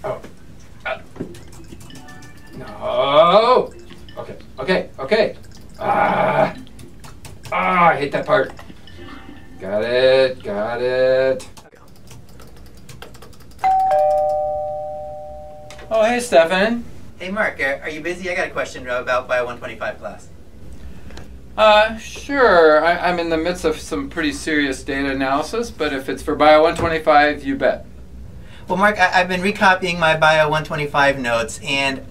Oh. No. Okay. Okay. Okay. I hate that part. Got it. Got it. Oh, hey, Stefan. Hey, Mark. Are you busy? I got a question about Bio 125 class. Sure. I'm in the midst of some pretty serious data analysis, but if it's for Bio 125, you bet. Well, Mark, I've been recopying my Bio 125 notes, and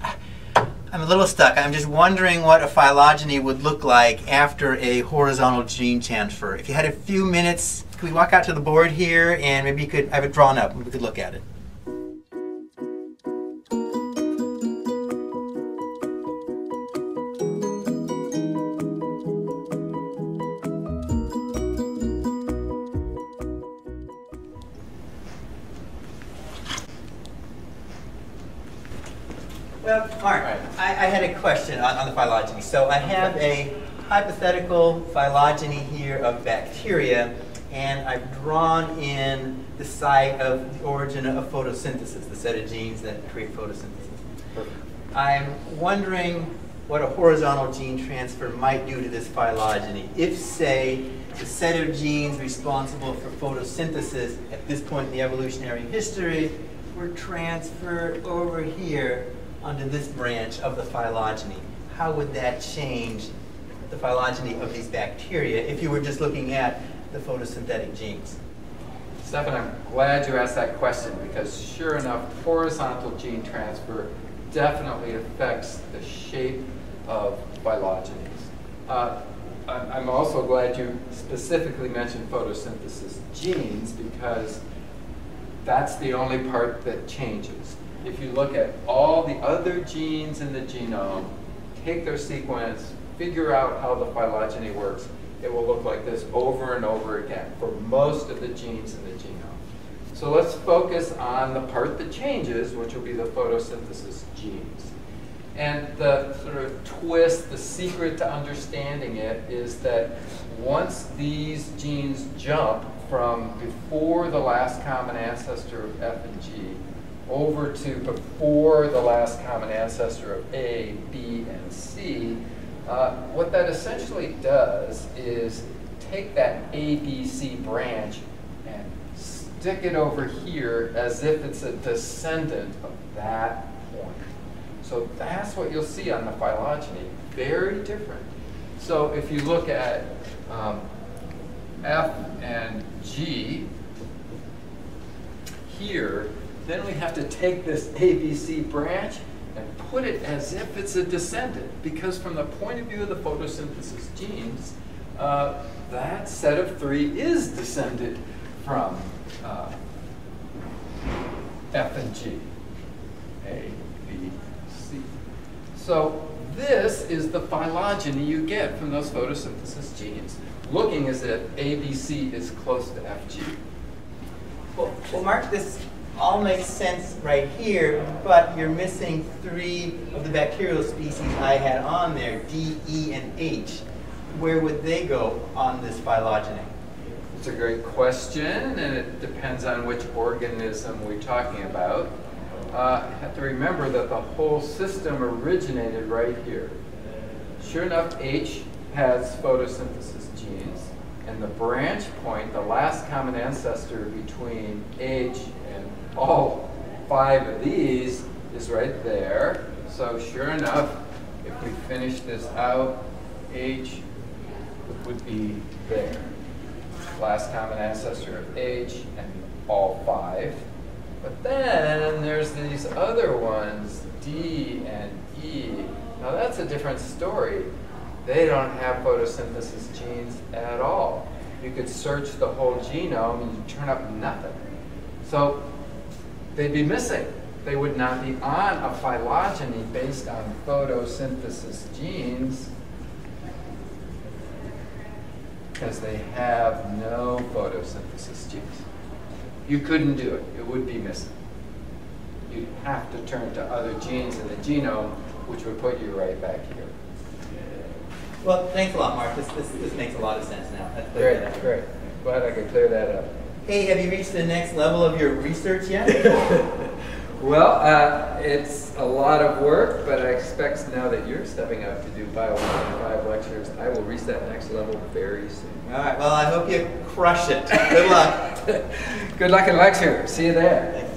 I'm a little stuck. I'm just wondering what a phylogeny would look like after a horizontal gene transfer. If you had a few minutes, could we walk out to the board here, and maybe you could have it drawn up, and we could look at it. Well, Mark, I had a question on the phylogeny. So I have a hypothetical phylogeny here of bacteria, and I've drawn in the site of the origin of photosynthesis, the set of genes that create photosynthesis. Perfect. I'm wondering what a horizontal gene transfer might do to this phylogeny if, say, the set of genes responsible for photosynthesis at this point in the evolutionary history were transferred over here onto this branch of the phylogeny. How would that change the phylogeny of these bacteria if you were just looking at the photosynthetic genes? Stefan, I'm glad you asked that question because sure enough, horizontal gene transfer definitely affects the shape of phylogenies. I'm also glad you specifically mentioned photosynthesis genes because that's the only part that changes. If you look at all the other genes in the genome, take their sequence, figure out how the phylogeny works, it will look like this over and over again for most of the genes in the genome. So let's focus on the part that changes, which will be the photosynthesis genes. And the sort of twist, the secret to understanding it is that once these genes jump from before the last common ancestor of F and G over to before the last common ancestor of A, B, and C, what that essentially does is take that A, B, C branch and stick it over here as if it's a descendant of that point. So that's what you'll see on the phylogeny. Very different. So if you look at F and G here, then we have to take this ABC branch and put it as if it's a descendant, because from the point of view of the photosynthesis genes, that set of three is descended from F and G, A, B, C. So this is the phylogeny you get from those photosynthesis genes, looking as if ABC is close to FG. Well, Mark, this all makes sense right here, but you're missing three of the bacterial species I had on there, D, E, and H. Where would they go on this phylogeny? It's a great question, and it depends on which organism we're talking about. You have to remember that the whole system originated right here. Sure enough, H has photosynthesis genes, and the branch point, the last common ancestor between H and all five of these is right there. So sure enough, if we finish this out, H would be there. Last common ancestor of H and all five. But then there's these other ones, D and E. Now that's a different story. They don't have photosynthesis genes at all. You could search the whole genome and you turn up nothing. So they'd be missing. They would not be on a phylogeny based on photosynthesis genes because they have no photosynthesis genes. You couldn't do it. It would be missing. You'd have to turn to other genes in the genome, which would put you right back here. Well, thanks a lot, Mark. This makes a lot of sense now. Great, great. Glad I could clear that up. Hey, have you reached the next level of your research yet? Well, it's a lot of work, but I expect now that you're stepping up to do Bio 105 lectures, I will reach that next level very soon. All right, well, I hope you crush it. Good luck. Good luck in lecture. See you there. Thank you.